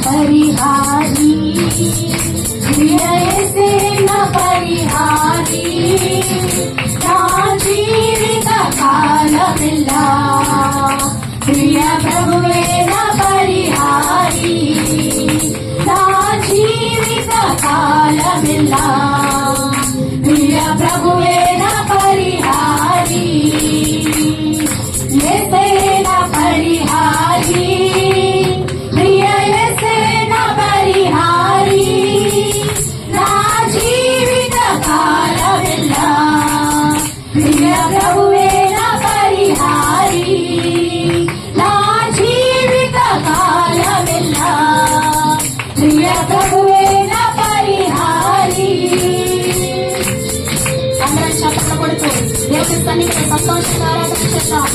परिहारी प्रिय ऐसे न परिहारी ना जीवित कालमिल्ला प्रिय प्रभुवे न परिहारी ना जीवित कालमिल्ला प्रिय प्रभुवे न परिहारी ऐसे न परिहारी సంతోషంగా ఆరాధన చేద్దాం.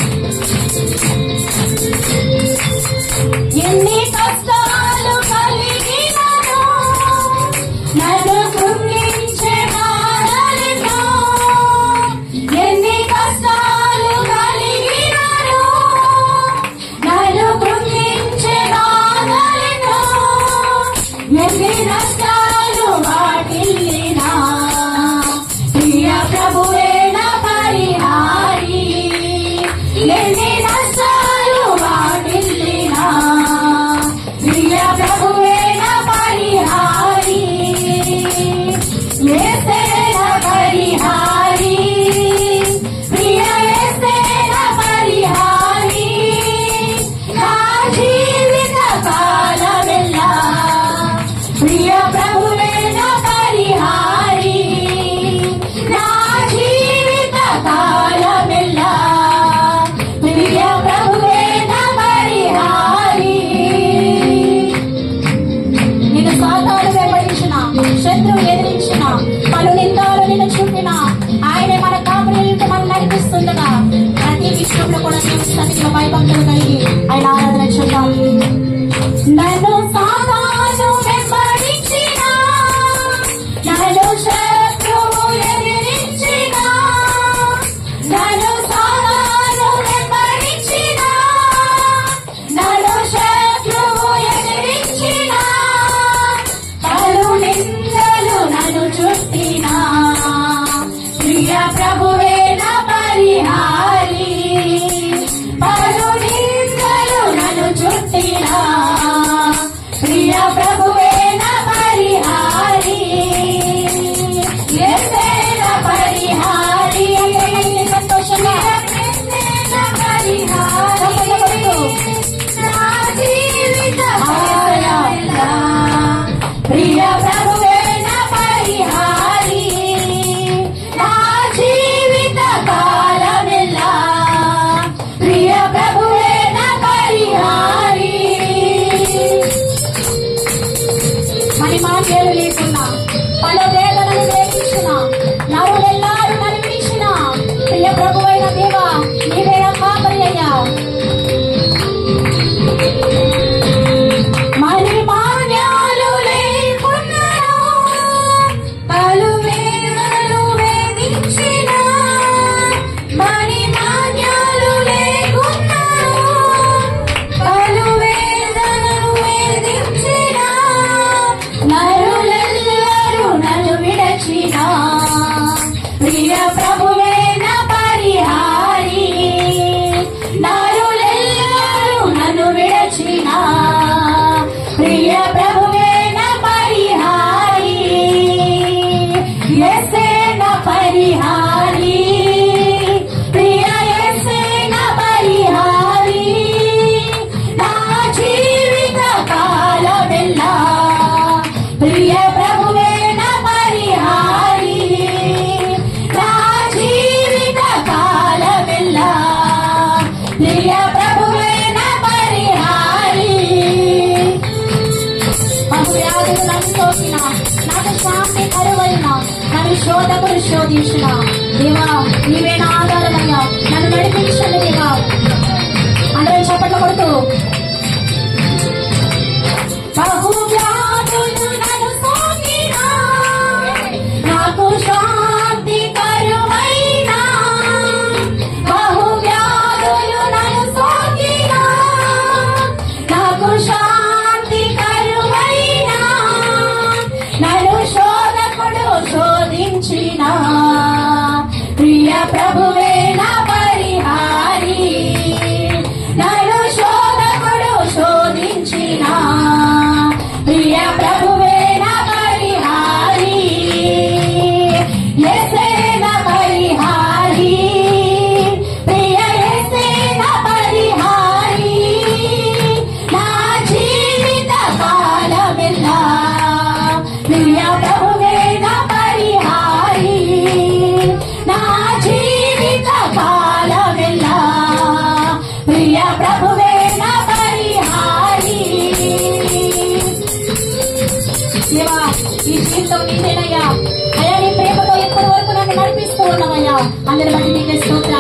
ఎన్ని కష్టాలు కలిగినను నన్ను కృంగించే బాధలెన్నో ఎన్ని కష్టాలు కలిగినను నన్ను కృంగించే బాధలెన్నో ఎన్ని నష్టాలు వాటిల్లినా ప్రియ ప్రభువే ఎన్ని నష్టాలు వాటిల్లినా ప్రియ ప్రభువే నా పరిహారి యేసే నా పరిహారి ప్రియ యేసే నా పరిహారి నా జీవిత కాలమెల్లా ప్రియ ప్రభువే నా పరిహారి నా జీవిత కాలమెల్లా శత్రువు ఎదిరించిన పలు నిందాలు నిన్ను చూపిన ఆయనే మన కాపురీలతో మనం నడిపిస్తుండగా ప్రతి విషయంలో కూడా దేవుని సన్నిధిలో భయభక్తులు కలిగి ఆయన ఆరాధన చేద్దాం. నన్ను సాతాను వెంబడించిన నన్ను శత్రువు ఎదిరించిన నన్ను సాతాను వెంబడించిన నన్ను శత్రువు ఎదిరించిన నన్ను చుట్టినా ప్రియ ప్రభువే నా పరిహారి పలు నిందలు నన్ను చుట్టినా ప్రియ ప్రభువే నా పరిహారి యేసే నా పరిహారి సంతోషంగా నా పరిహారి నా జీవిత ప్రియ ప్రభువే మాటలు లేకున్నా పలు వేదనలు వేయించిన నరులెల్లారు నడిపించిన ప్రియ ప్రభువైన దేవా నీవే కాపరి అయ్యా. మరి మాన్యాలు లేకున్నా పలు వేదనలు వేయించిన మరి మాన్యాలు లేకున్నా పలు వేదనలు వేయించిన నరులెల్లరూ నన్ను విడచిన ప్రియ ప్రభువే నా పరిహారి నరులెల్లరూ నన్ను విడచిన ప్రియ ప్రభువే నా పరిహారి యేసే నా పరిహారి ప్రియ యేసే నా పరిహారి నా జీవిత కాలమెల్లా ప్రియ ప్రభువే నా పరిహారి నా జీవిత కాలమెల్లా ప్రియ ప్రభువే నా పరిహారి బహువ్యాధులు నన్ను సోకిన నాకు శాంతి కరువైన నన్ను శోధకుడు శోధించిన దేవా నీవే నా ఆధారమయ్యా నన్ను నడిపించండి దేవా. అందరూ చప్పట్లు కొడుతూ బహువ్యాధులు నన్ను సోకిన నాకు శాంతి కరువైన బహువ్యాధులు అందరి బట్టి మీకే స్తోత్రాలు.